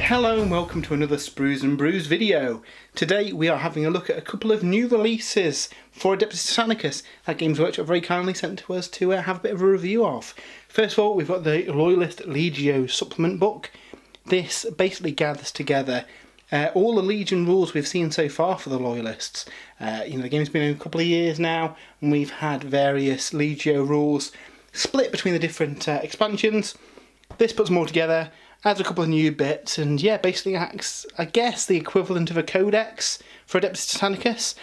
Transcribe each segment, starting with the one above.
Hello and welcome to another Sprues and Brews video. Today we are having a look at a couple of new releases for Adeptus Titanicus that Games Workshop very kindly sent to us to have a bit of a review of. First of all, we've got the Loyalist Legio supplement book. This basically gathers together all the Legion rules we've seen so far for the Loyalists. The game's been in a couple of years now and we've had various Legio rules split between the different expansions. This puts them all together, adds a couple of new bits, and yeah, basically acts, I guess, the equivalent of a codex for Adeptus Titanicus.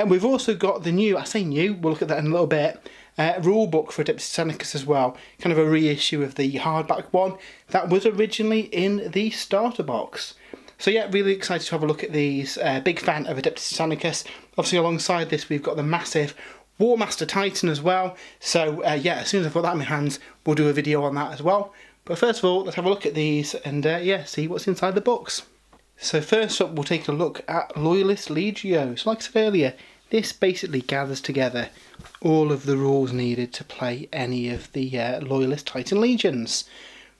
We've also got the new, I say new, we'll look at that in a little bit, rulebook for Adeptus Titanicus as well. Kind of a reissue of the hardback one that was originally in the starter box. So yeah, really excited to have a look at these. Big fan of Adeptus Titanicus. Obviously alongside this we've got the massive Warmaster Titan as well. So yeah, as soon as I've got that in my hands, we'll do a video on that as well. But first of all, let's have a look at these and yeah, see what's inside the books. So first up, we'll take a look at Loyalist Legio. So like I said earlier, this basically gathers together all of the rules needed to play any of the Loyalist Titan Legions.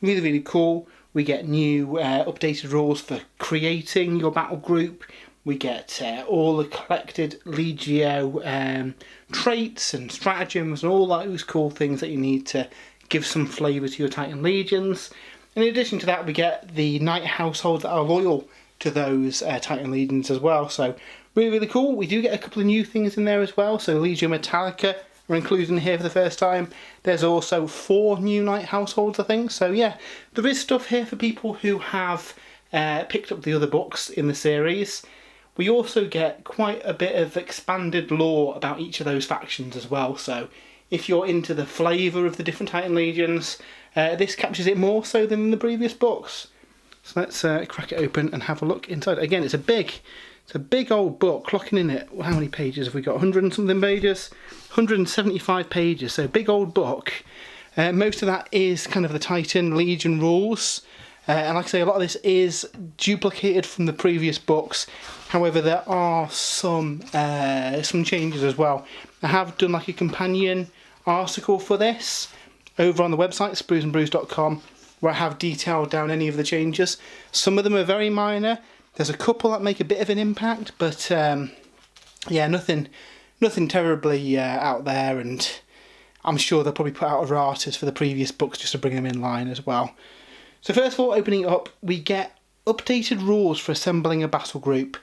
Really, really cool. We get new updated rules for creating your battle group. We get all the collected Legio traits and stratagems and all those cool things that you need to give some flavour to your Titan Legions. In addition to that, we get the knight households that are loyal to those Titan Legions as well. So really, really cool. We do get a couple of new things in there as well. So Legio Metallica are included in here for the first time. There's also 4 new knight households, I think. So yeah, there is stuff here for people who have picked up the other books in the series. We also get quite a bit of expanded lore about each of those factions as well. So if you're into the flavour of the different Titan Legions, this captures it more so than in the previous books. So let's crack it open and have a look inside. Again, it's a big old book, clocking in it. How many pages have we got? 100 and something pages? 175 pages, so big old book. Most of that is kind of the Titan Legion rules. And like I say, a lot of this is duplicated from the previous books. However, there are some changes as well. I have done like a companion article for this over on the website, spruesandbrews.com, where I have detailed down any of the changes. Some of them are very minor. There's a couple that make a bit of an impact, but yeah, nothing terribly out there, and I'm sure they'll probably put out erratas for the previous books just to bring them in line as well. So first of all, opening it up, we get updated rules for assembling a battle group.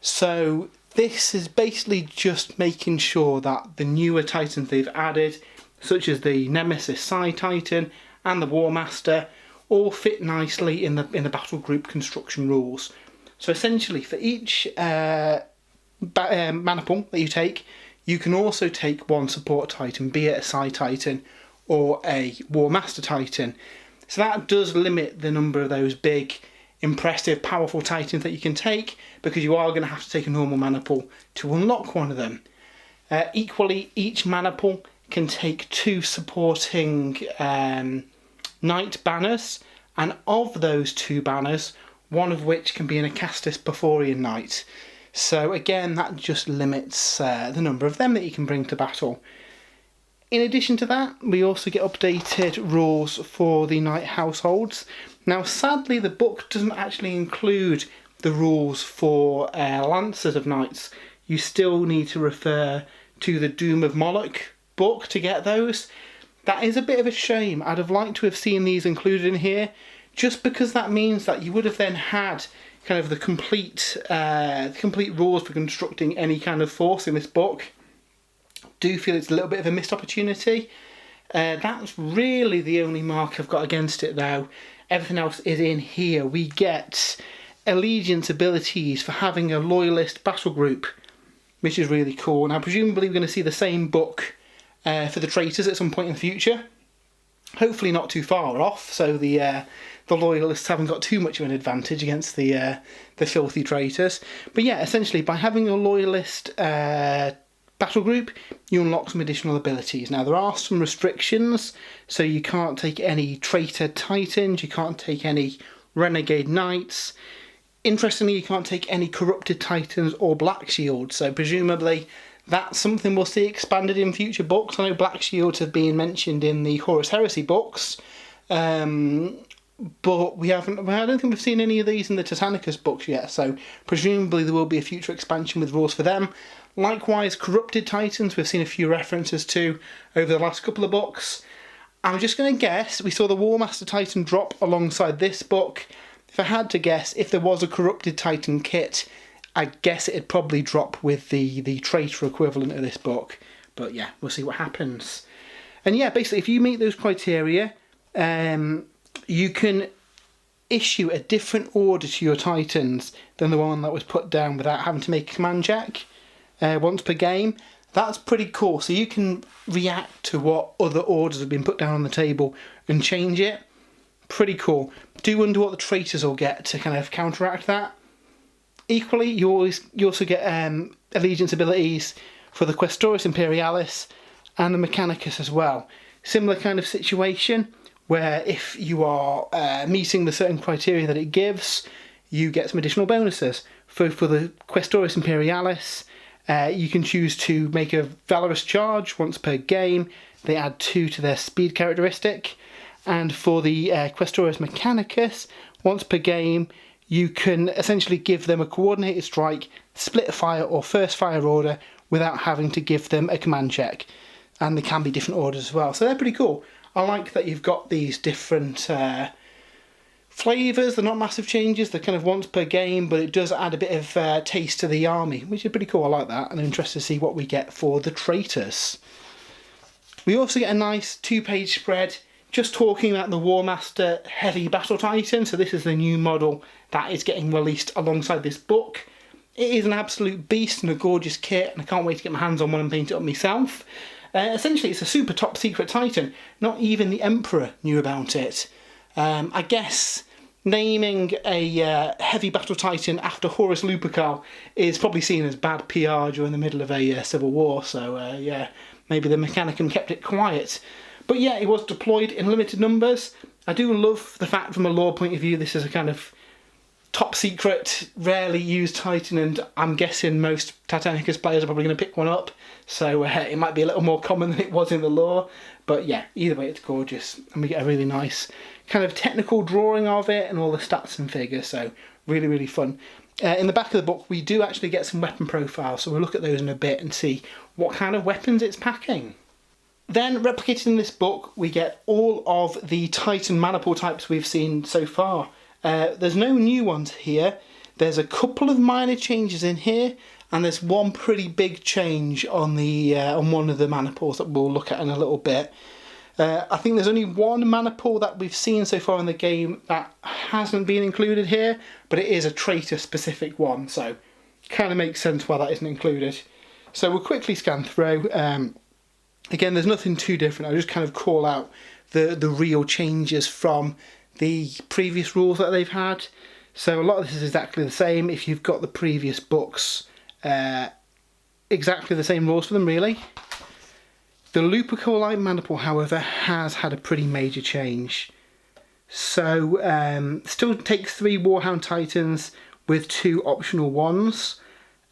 So this is basically just making sure that the newer Titans they've added, such as the Nemesis Side Titan and the Warmaster, all fit nicely in the battle group construction rules. So essentially, for each maniple that you take, you can also take one support Titan, be it a Side Titan or a Warmaster Titan. So that does limit the number of those big, impressive, powerful Titans that you can take, because you are going to have to take a normal maniple to unlock one of them. Equally, each maniple can take 2 supporting knight banners, and of those 2 banners, one of which can be an Acastus Beforian Knight. So again, that just limits the number of them that you can bring to battle. In addition to that, we also get updated rules for the knight households. Now sadly, the book doesn't actually include the rules for Lancers of Knights. You still need to refer to the Doom of Moloch book to get those. That is a bit of a shame. I'd have liked to have seen these included in here, just because that means that you would have then had kind of the complete rules for constructing any kind of force in this book. Do feel it's a little bit of a missed opportunity. That's really the only mark I've got against it though. Everything else is in here. We get allegiance abilities for having a loyalist battle group, which is really cool. Now presumably we're going to see the same book for the traitors at some point in the future. Hopefully not too far off, so the loyalists haven't got too much of an advantage against the filthy traitors. But yeah, essentially by having a loyalist battle group, you unlock some additional abilities. Now there are some restrictions, so you can't take any traitor titans, you can't take any renegade knights. Interestingly, you can't take any corrupted titans or black shields, so presumably that's something we'll see expanded in future books. I know black shields have been mentioned in the Horus Heresy books, but we haven't. I don't think we've seen any of these in the Titanicus books yet, so presumably there will be a future expansion with rules for them. Likewise, Corrupted Titans, we've seen a few references to over the last couple of books. I'm just going to guess, we saw the Warmaster Titan drop alongside this book. If I had to guess, if there was a Corrupted Titan kit, I guess it'd probably drop with the traitor equivalent of this book. But yeah, we'll see what happens. And yeah, basically, if you meet those criteria, you can issue a different order to your Titans than the one that was put down without having to make a command check once per game. That's pretty cool. So you can react to what other orders have been put down on the table and change it. Pretty cool. Do wonder what the traitors will get to kind of counteract that. Equally, you also get allegiance abilities for the Quaestorius Imperialis and the Mechanicus as well. Similar kind of situation where if you are meeting the certain criteria that it gives, you get some additional bonuses. For the Quaestorius Imperialis, you can choose to make a valorous charge once per game. They add 2 to their speed characteristic. And for the Quaestorius Mechanicus, once per game, you can essentially give them a coordinated strike, split fire or first fire order without having to give them a command check. And they can be different orders as well. So they're pretty cool. I like that you've got these different flavours. They're not massive changes. They're kind of once per game, but it does add a bit of taste to the army, which is pretty cool. I like that. And I'm interested to see what we get for the traitors. We also get a nice 2-page spread just talking about the Warmaster Heavy Battle Titan. So this is the new model that is getting released alongside this book. It is an absolute beast and a gorgeous kit, and I can't wait to get my hands on one and paint it up myself. Essentially, it's a super top secret Titan. Not even the Emperor knew about it. I guess naming a heavy battle Titan after Horus Lupercal is probably seen as bad PR during the middle of a civil war. So yeah, maybe the Mechanicum kept it quiet. But yeah, it was deployed in limited numbers. I do love the fact from a lore point of view this is a kind of top secret, rarely used Titan, and I'm guessing most Titanicus players are probably going to pick one up. So it might be a little more common than it was in the lore. But yeah, either way it's gorgeous. And we get a really nice kind of technical drawing of it and all the stats and figures. So really, really fun. In the back of the book we do actually get some weapon profiles. So we'll look at those in a bit and see what kind of weapons it's packing. Then replicated in this book we get all of the Titan maniple types we've seen so far. There's no new ones here. There's a couple of minor changes in here, and there's one pretty big change on the on one of the maniples that we'll look at in a little bit. I think there's only one maniple that we've seen so far in the game that hasn't been included here, but it is a traitor specific one, so kind of makes sense why that isn't included. So we'll quickly scan through. Again, there's nothing too different. I'll just kind of call out the real changes from the previous rules that they've had. So a lot of this is exactly the same. If you've got the previous books, exactly the same rules for them really. The Lupercal Maniple, however, has had a pretty major change. So still takes 3 Warhound Titans with 2 optional ones.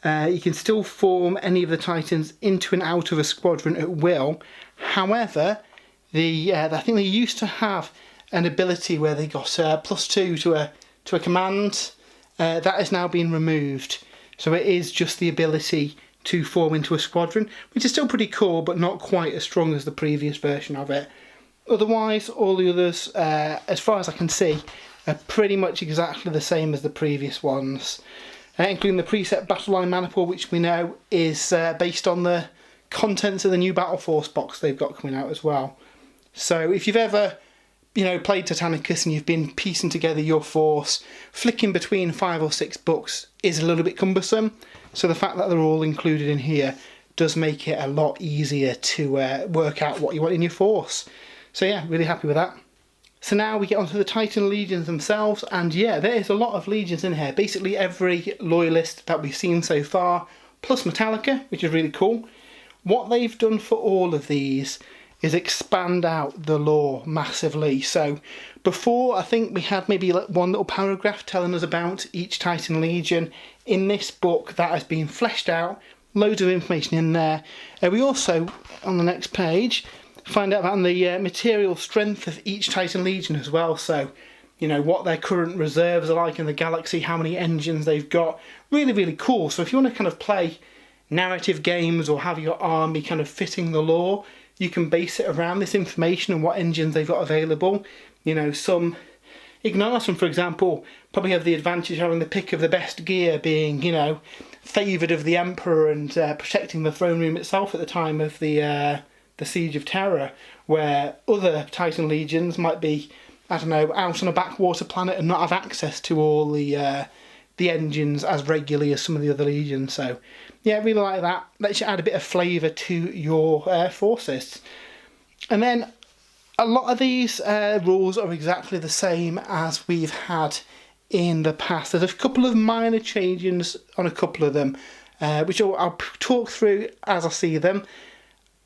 You can still form any of the Titans into and out of a squadron at will. However, I think they used to have an ability where they got +2 to a command. That has now been removed. So it is just the ability to form into a squadron, which is still pretty cool, but not quite as strong as the previous version of it. Otherwise, all the others, as far as I can see, are pretty much exactly the same as the previous ones. Including the preset Battle Line Maniple, which we know is based on the contents of the new Battle Force box they've got coming out as well. So if you've ever played Titanicus and you've been piecing together your force, flicking between 5 or 6 books is a little bit cumbersome. So the fact that they're all included in here does make it a lot easier to work out what you want in your force. So yeah, really happy with that. So now we get onto the Titan Legions themselves, and yeah, there is a lot of Legions in here. Basically every Loyalist that we've seen so far, plus Metallica, which is really cool. What they've done for all of these is expand out the lore massively. So before, I think we had maybe one little paragraph telling us about each Titan Legion. In this book, that has been fleshed out, loads of information in there. We also, on the next page, find out about the material strength of each Titan Legion as well. So you know, what their current reserves are like in the galaxy, how many engines they've got. Really, really cool. So if you want to kind of play narrative games or have your army kind of fitting the lore, you can base it around this information and what engines they've got available. You know, some Ignatum, for example, probably have the advantage of having the pick of the best gear, being, you know, favoured of the Emperor and protecting the throne room itself at the time of the Siege of Terror, where other Titan legions might be, I don't know, out on a backwater planet and not have access to all the engines as regularly as some of the other legions. So yeah, really like that. Lets you add a bit of flavour to your forces. And then a lot of these rules are exactly the same as we've had in the past. There's a couple of minor changes on a couple of them, which I'll talk through as I see them.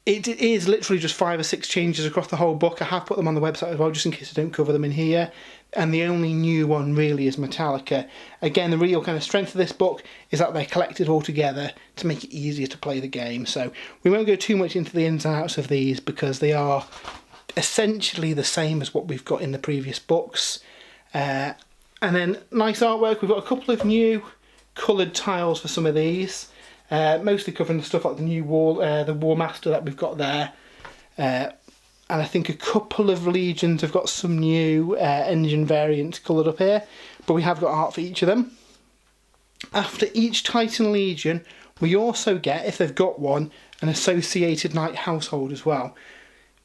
It is literally just 5 or 6 changes across the whole book. I have put them on the website as well, just in case I don't cover them in here. And the only new one really is Metallica. Again, the real kind of strength of this book is that they're collected all together to make it easier to play the game. So we won't go too much into the ins and outs of these because they are essentially the same as what we've got in the previous books. And then nice artwork. We've got a couple of new coloured tiles for some of these, mostly covering the stuff like the new the Warmaster that we've got there, and I think a couple of legions have got some new engine variants coloured up here, but we have got art for each of them. After each Titan Legion we also get, if they've got one, an associated knight household as well,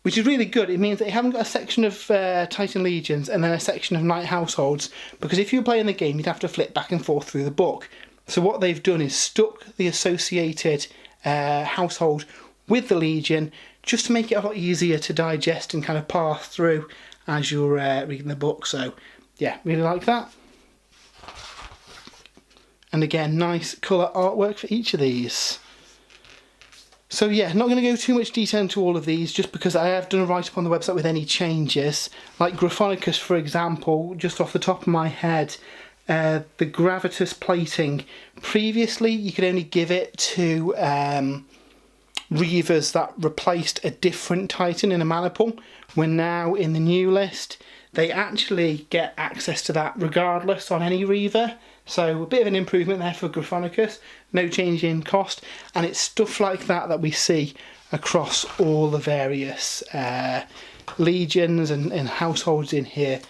which is really good. It means that you haven't got a section of Titan Legions and then a section of Knight Households, because if you were playing the game you'd have to flip back and forth through the book. So what they've done is stuck the associated household with the Legion, just to make it a lot easier to digest and kind of pass through as you're reading the book. So yeah, really like that. And again, nice colour artwork for each of these. So yeah, not going to go too much detail into all of these, just because I have done a write-up on the website with any changes. Like Gryphonicus, for example, just off the top of my head, the gravitas plating, previously you could only give it to Reavers that replaced a different Titan in a maniple, when now in the new list they actually get access to that regardless on any Reaver. So a bit of an improvement there for Gryphonicus, no change in cost, and it's stuff like that that we see across all the various legions and households in here.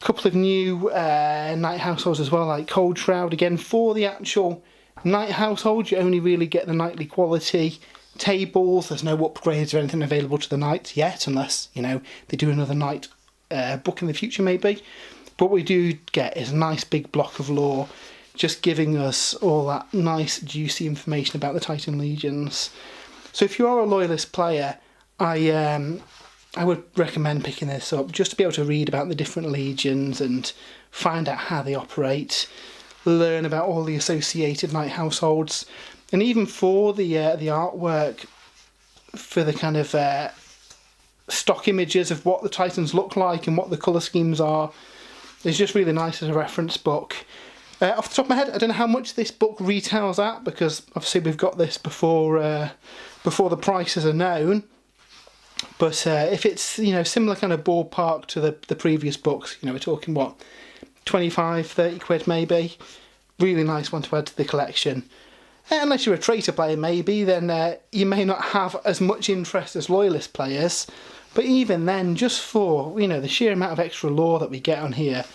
A couple of new knight households as well, like Cold Shroud. Again, for the actual knight household you only really get the knightly quality tables. There's no upgrades or anything available to the knights yet, unless, you know, they do another knight book in the future maybe. What we do get is a nice big block of lore, just giving us all that nice juicy information about the Titan Legions. So if you are a Loyalist player, I would recommend picking this up, just to be able to read about the different legions and find out how they operate, learn about all the associated knight households, and even for the artwork, for the kind of stock images of what the Titans look like and what the colour schemes are. It's just really nice as a reference book. Off the top of my head, I don't know how much this book retails at, because obviously we've got this before the prices are known. But if it's, you know, similar kind of ballpark to the previous books, you know, we're talking what, 25, 30 quid maybe. Really nice one to add to the collection. Unless you're a traitor player maybe, then you may not have as much interest as Loyalist players. But even then, just for, you know, the sheer amount of extra lore that we get on here,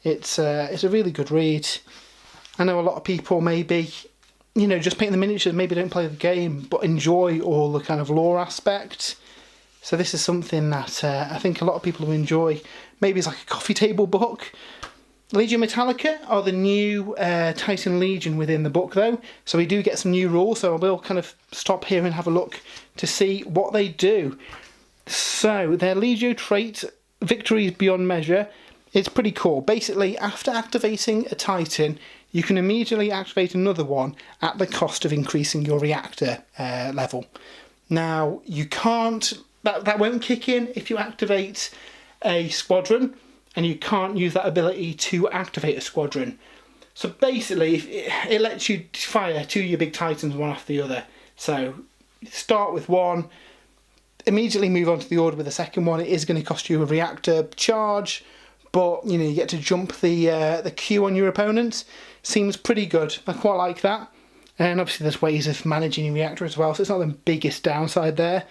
it's a really good read. I know a lot of people maybe, you know, just paint the miniatures, maybe don't play the game, but enjoy all the kind of lore aspect. So this is something that I think a lot of people will enjoy. Maybe it's like a coffee table book. Legio Metallica are the new Titan Legion within the book though, so we do get some new rules, so I will kind of stop here and have a look to see what they do. So their Legio trait, Victories Beyond Measure, it's pretty cool. Basically, after activating a Titan, you can immediately activate another one at the cost of increasing your reactor level. Now, you can't, that won't kick in if you activate a squadron, and you can't use that ability to activate a squadron. So basically, it lets you fire 2 of your big Titans one after the other. So start with one, immediately move on to the order with the second one. It is going to cost you a reactor charge, but you know, you get to jump the queue on your opponent. Seems pretty good. I quite like that. And obviously there's ways of managing your reactor as well, so it's not the biggest downside there.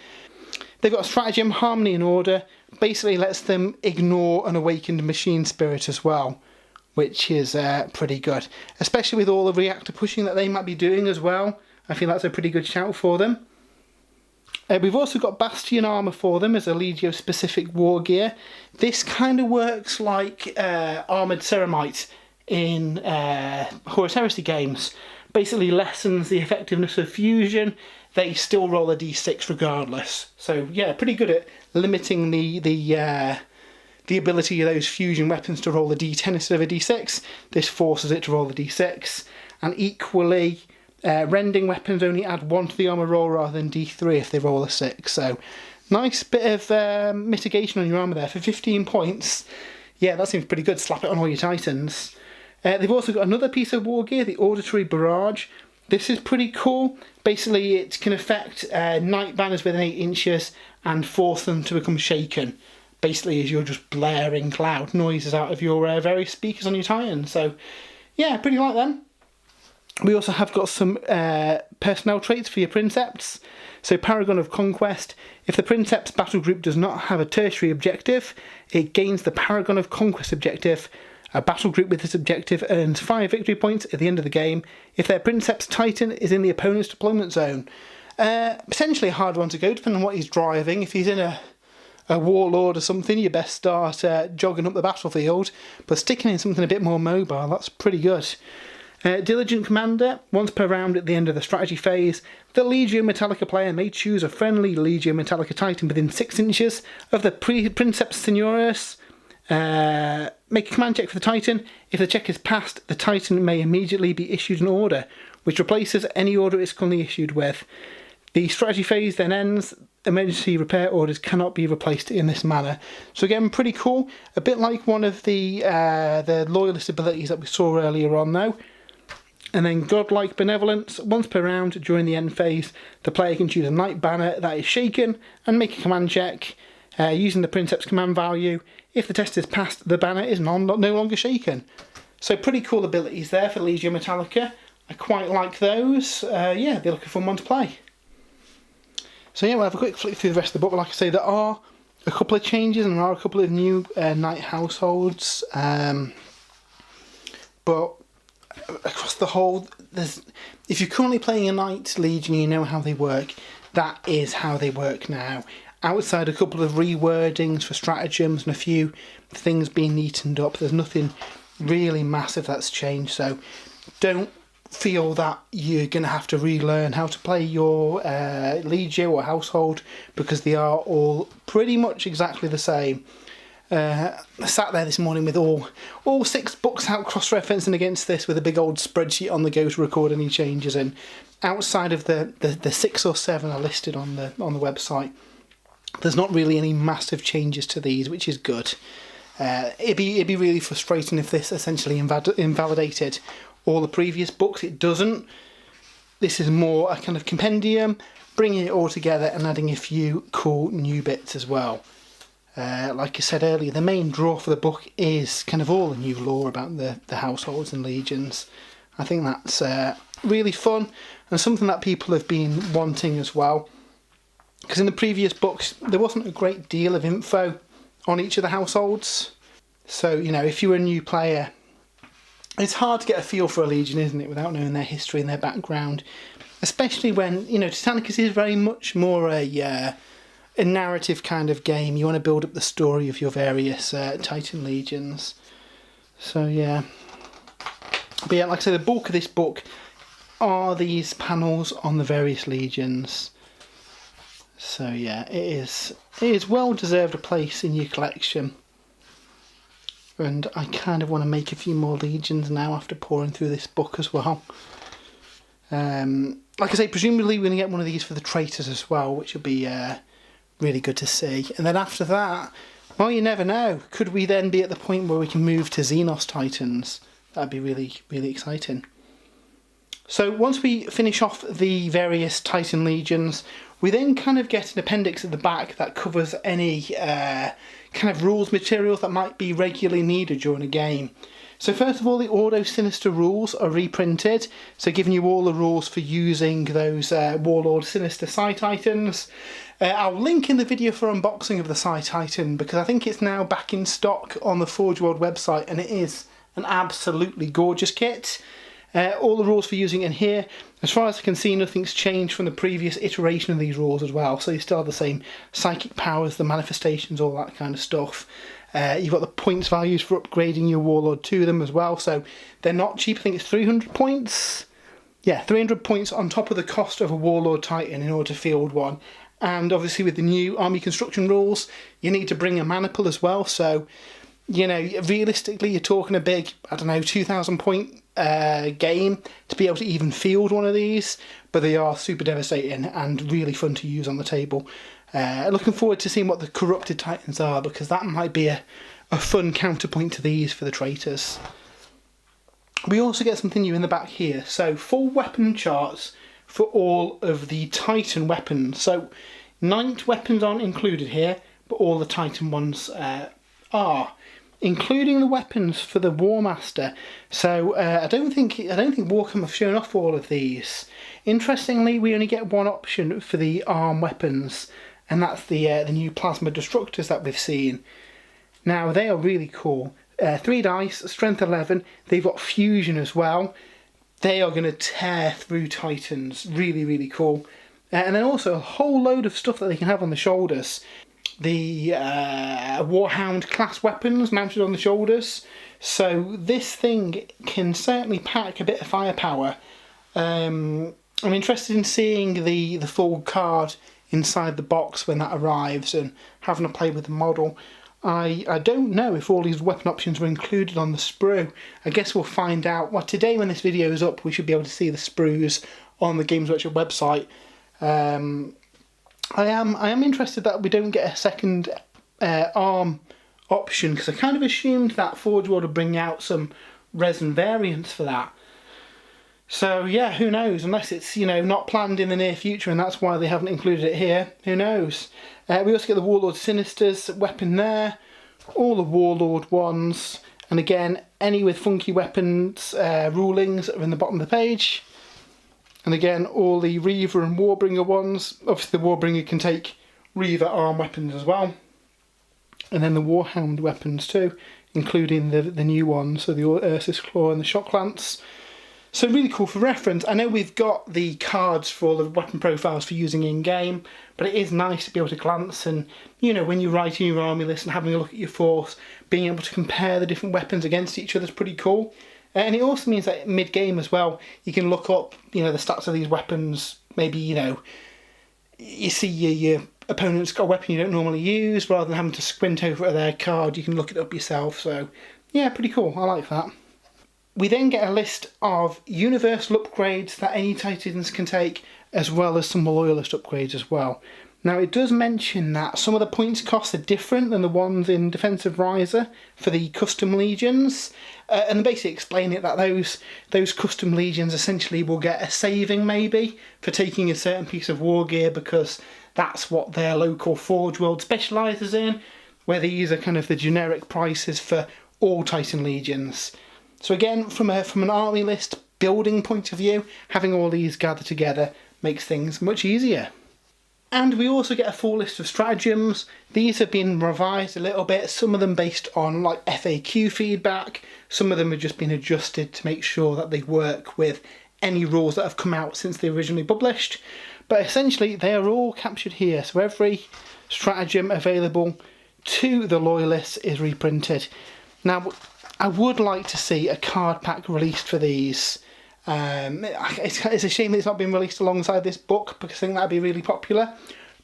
They've got a stratagem, harmony and order. Basically lets them ignore an awakened machine spirit as well, which is pretty good. Especially with all the reactor pushing that they might be doing as well. I feel that's a pretty good shout for them. We've also got Bastion armour for them as a Legio specific war gear. This kind of works like Armoured Ceramite in Horus Heresy games. Basically lessens the effectiveness of fusion. They still roll a d6 regardless. So yeah, pretty good at limiting the ability of those fusion weapons to roll a d10 instead of a d6. This forces it to roll the d6. And equally, rending weapons only add 1 to the armour roll rather than d3 if they roll a 6. So nice bit of mitigation on your armour there for 15 points. Yeah, that seems pretty good. Slap it on all your Titans. They've also got another piece of war gear, the Auditory Barrage. This is pretty cool. Basically, it can affect night banners within 8 inches and force them to become shaken. Basically, as you're just blaring loud noises out of your various speakers on your Titan. So, yeah, pretty like them. We also have got some personnel traits for your Princeps. So Paragon of Conquest. If the Princeps battle group does not have a tertiary objective, it gains the Paragon of Conquest objective. A battle group with this objective earns 5 victory points at the end of the game if their Princeps Titan is in the opponent's deployment zone. Potentially a hard one to go, depending on what he's driving. If he's in a warlord or something, you best start jogging up the battlefield. But sticking in something a bit more mobile, that's pretty good. Diligent Commander. Once per round at the end of the strategy phase, the Legio Metallica player may choose a friendly Legio Metallica Titan within 6 inches of the Princeps Seniorus. Make a command check for the Titan. If the check is passed, the Titan may immediately be issued an order, which replaces any order it's currently issued with. The strategy phase then ends. Emergency repair orders cannot be replaced in this manner. So again, pretty cool. A bit like one of the Loyalist abilities that we saw earlier on though. And then Godlike Benevolence. Once per round during the end phase, the player can choose a night banner that is shaken and make a command check using the Princeps command value. If the test is passed, the banner is no longer shaken. So pretty cool abilities there for Legio Metallica. I quite like those. Yeah, they look a fun one to play. So yeah, we'll have a quick flick through the rest of the book. But like I say, there are a couple of changes and there are a couple of new knight households. But across the whole, if you're currently playing a Knight Legion, you know how they work. That is how they work now. Outside a couple of rewordings for stratagems and a few things being neatened up, there's nothing really massive that's changed. So don't feel that you're going to have to relearn how to play your Legio or household, because they are all pretty much exactly the same. I sat there this morning with all 6 books out cross-referencing against this with a big old spreadsheet on the go to record any changes in. Outside of the 6 or 7 are listed on the website, there's not really any massive changes to these, which is good. It'd be really frustrating if this essentially invalidated all the previous books. It doesn't. This is more a kind of compendium, bringing it all together and adding a few cool new bits as well. Like I said earlier, the main draw for the book is kind of all the new lore about the households and legions. I think that's really fun and something that people have been wanting as well. Because in the previous books, there wasn't a great deal of info on each of the households. So, you know, if you were a new player, it's hard to get a feel for a legion, isn't it, without knowing their history and their background. Especially when, you know, Titanicus is very much more a narrative kind of game. You want to build up the story of your various Titan legions. So, yeah. But yeah, like I say, the bulk of this book are these panels on the various legions. So yeah, it is well deserved a place in your collection. And I kind of want to make a few more legions now after pouring through this book as well. Like I say, presumably we're going to get one of these for the traitors as well, which will be really good to see. And then after that, well, you never know. Could we then be at the point where we can move to Xenos Titans? That'd be really, really exciting. So once we finish off the various Titan legions, we then kind of get an appendix at the back that covers any kind of rules materials that might be regularly needed during a game. So first of all, the Ordo Sinister rules are reprinted, so giving you all the rules for using those Warlord Sinister Psi Titans. I'll link in the video for unboxing of the Psi Titan because I think it's now back in stock on the Forge World website, and it is an absolutely gorgeous kit. All the rules for using it in here. As far as I can see, nothing's changed from the previous iteration of these rules as well, so you still have the same psychic powers, the manifestations, all that kind of stuff. You've got the points values for upgrading your Warlord to them as well, so they're not cheap. I think it's 300 points. Yeah, 300 points on top of the cost of a Warlord Titan in order to field one. And obviously with the new army construction rules, you need to bring a maniple as well, so, you know, realistically you're talking a big, I don't know, 2,000 point game to be able to even field one of these, but they are super devastating and really fun to use on the table. Looking forward to seeing what the corrupted Titans are, because that might be a fun counterpoint to these for the traitors. We also get something new in the back here, so full weapon charts for all of the Titan weapons. So 9th weapons aren't included here, but all the Titan ones are, including the weapons for the Warmaster. So I don't think Warcom have shown off all of these. Interestingly, we only get one option for the arm weapons, and that's the new plasma destructors that we've seen. Now they are really cool. 3 dice, strength 11. They've got fusion as well. They are going to tear through Titans. Really, really cool. And then also a whole load of stuff that they can have on the shoulders. The Warhound class weapons mounted on the shoulders. So this thing can certainly pack a bit of firepower. I'm interested in seeing the full card inside the box when that arrives and having a play with the model. I don't know if all these weapon options were included on the sprue. I guess we'll find out. Well, today when this video is up, we should be able to see the sprues on the Games Workshop website. I am interested that we don't get a second arm option, because I kind of assumed that Forge World would bring out some resin variants for that. So yeah, who knows, unless it's, you know, not planned in the near future and that's why they haven't included it here, who knows. We also get the Warlord Sinisters weapon there, all the Warlord ones, and again, any with funky weapons rulings are in the bottom of the page. And again, all the Reaver and Warbringer ones. Obviously the Warbringer can take Reaver arm weapons as well. And then the Warhound weapons too, including the new ones, so the Ursus Claw and the Shock Lance. So really cool for reference. I know we've got the cards for all the weapon profiles for using in-game, but it is nice to be able to glance and, you know, when you're writing your army list and having a look at your force, being able to compare the different weapons against each other is pretty cool. And it also means that mid-game as well, you can look up, you know, the stats of these weapons. Maybe, you know, you see your opponent's got a weapon you don't normally use, rather than having to squint over at their card, you can look it up yourself. So, yeah, pretty cool. I like that. We then get a list of universal upgrades that any Titans can take, as well as some Loyalist upgrades as well. Now it does mention that some of the points costs are different than the ones in Defensive Riser for the custom legions, and basically explain it that those custom legions essentially will get a saving maybe for taking a certain piece of war gear, because that's what their local Forge World specialises in, where these are kind of the generic prices for all Titan legions. So again, from an army list building point of view, having all these gathered together makes things much easier. And we also get a full list of stratagems. These have been revised a little bit, some of them based on like FAQ feedback, some of them have just been adjusted to make sure that they work with any rules that have come out since they originally published. But essentially they are all captured here, so every stratagem available to the Loyalists is reprinted. Now, I would like to see a card pack released for these. It's a shame that it's not been released alongside this book, because I think that'd be really popular.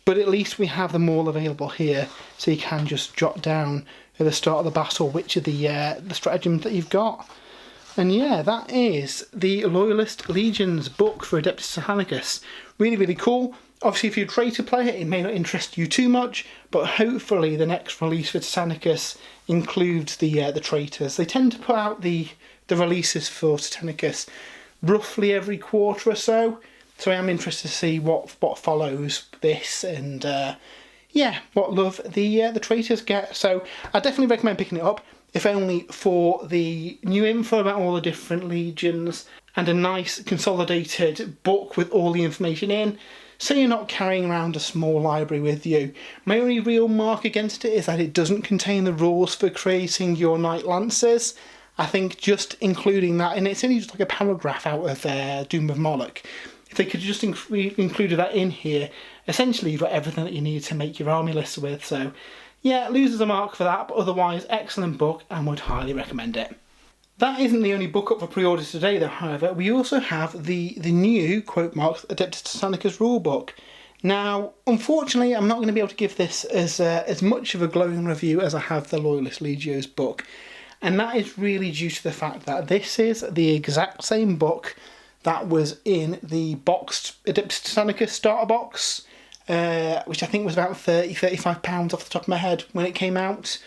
But at least we have them all available here, so you can just jot down at the start of the battle which are the stratagems that you've got. And yeah, that is the Loyalist Legions book for Adeptus Titanicus. Really, really cool. Obviously, if you're a traitor player, it may not interest you too much, but hopefully the next release for Titanicus includes the traitors. They tend to put out the releases for Titanicus roughly every quarter or so. So I am interested to see what follows this, and yeah, what love the traitors get. So I definitely recommend picking it up, if only for the new info about all the different legions and a nice consolidated book with all the information in, so you're not carrying around a small library with you. My only real mark against it is that it doesn't contain the rules for creating your Knight Lancers. I think just including that, and it's only just like a paragraph out of Doom of Moloch. If they could just included that in here, essentially you've got everything that you need to make your army lists with. So yeah, it loses a mark for that, but otherwise excellent book and would highly recommend it. That isn't the only book up for pre-order today though, however. We also have the new, quote marks, Adeptus Titanicus Rulebook. Now, unfortunately, I'm not going to be able to give this as much of a glowing review as I have the Loyalist Legios book. And that is really due to the fact that this is the exact same book that was in the boxed Adeptus Titanicus starter box, which I think was about £30–35 off the top of my head when it came out.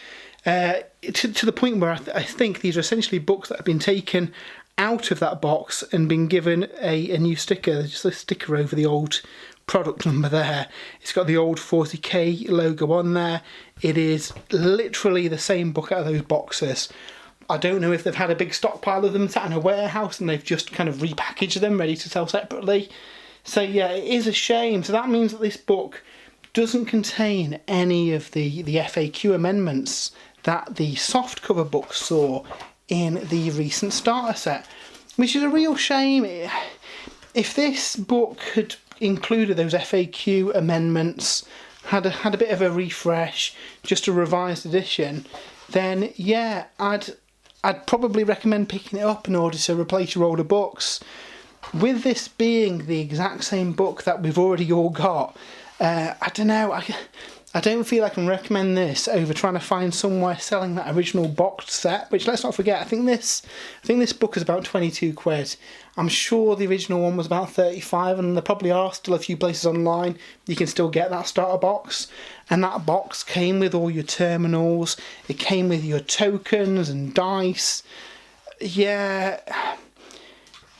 To the point where I think these are essentially books that have been taken out of that box and been given a new sticker. There's just a sticker over the old product number there. It's got the old 40k logo on there. It is literally the same book out of those boxes. I don't know if they've had a big stockpile of them sat in a warehouse and they've just kind of repackaged them ready to sell separately. So yeah, it is a shame. So that means that this book doesn't contain any of the FAQ amendments that the softcover book saw in the recent starter set, which is a real shame. If this book had included those FAQ amendments, had a bit of a refresh, just a revised edition, then yeah, I'd probably recommend picking it up in order to replace your older books. With this being the exact same book that we've already all got, I don't know, I don't feel I can recommend this over trying to find somewhere selling that original boxed set, which, let's not forget, I think this book is about 22 quid. I'm sure the original one was about 35, and there probably are still a few places online you can still get that starter box. And that box came with all your terminals, it came with your tokens and dice. Yeah,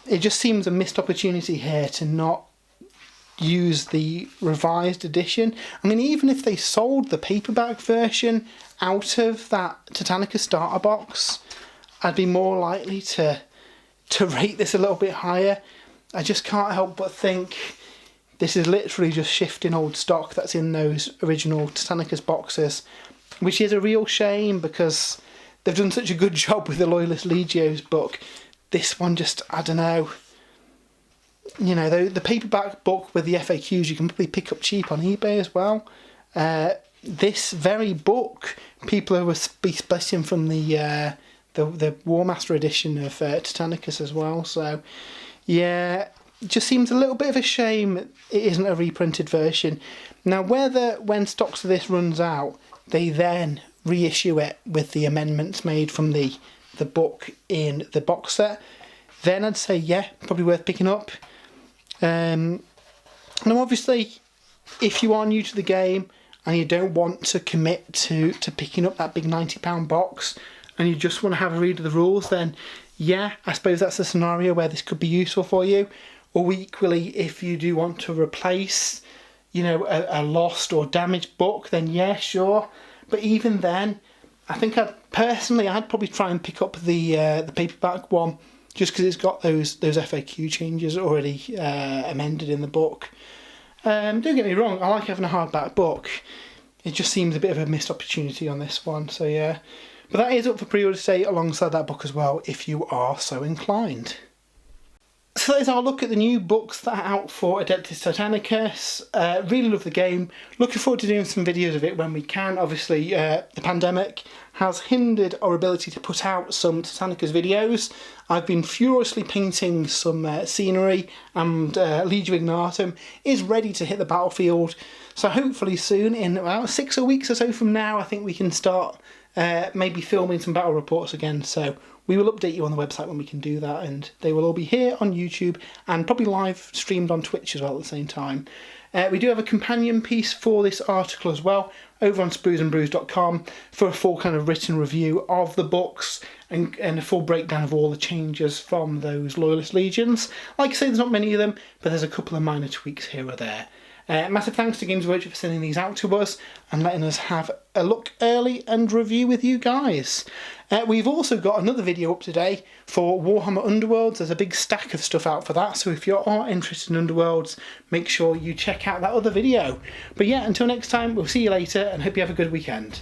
it just seems a missed opportunity here to not use the revised edition. I mean, even if they sold the paperback version out of that Titanicus starter box, I'd be more likely to rate this a little bit higher. I just can't help but think this is literally just shifting old stock that's in those original Titanicus boxes, which is a real shame because they've done such a good job with the Loyalist Legios book. This one just, I don't know. You know, the paperback book with the FAQs you can probably pick up cheap on eBay as well. This very book, people are splitting from the Warmaster edition of Titanicus as well. So, yeah, it just seems a little bit of a shame it isn't a reprinted version. Now, whether when stocks of this runs out, they then reissue it with the amendments made from the book in the box set, then I'd say, yeah, probably worth picking up. Now obviously, if you are new to the game and you don't want to commit to picking up that big £90 box and you just want to have a read of the rules, then yeah, I suppose that's a scenario where this could be useful for you. Or equally, if you do want to replace, you know, a lost or damaged book, then yeah, sure. But even then, I think I'd probably try and pick up the paperback one, just because it's got those FAQ changes already amended in the book. Don't get me wrong, I like having a hardback book. It just seems a bit of a missed opportunity on this one, so yeah. But that is up for pre-order today alongside that book as well, if you are so inclined. So that is our look at the new books that are out for Adeptus Titanicus. Really love the game. Looking forward to doing some videos of it when we can. Obviously, the pandemic has hindered our ability to put out some Titanicus videos. I've been furiously painting some scenery, and Legio Ignatum is ready to hit the battlefield. So hopefully soon, in about 6 weeks or so from now, I think we can start maybe filming some battle reports again. So we will update you on the website when we can do that, and they will all be here on YouTube and probably live streamed on Twitch as well at the same time. We do have a companion piece for this article as well over on spruesandbrews.com for a full kind of written review of the books and a full breakdown of all the changes from those Loyalist Legions. Like I say, there's not many of them, but there's a couple of minor tweaks here or there. Massive thanks to Games Workshop for sending these out to us and letting us have a look early and review with you guys. We've also got another video up today for Warhammer Underworlds. There's a big stack of stuff out for that, so if you are interested in Underworlds, make sure you check out that other video. But yeah, until next time, we'll see you later and hope you have a good weekend.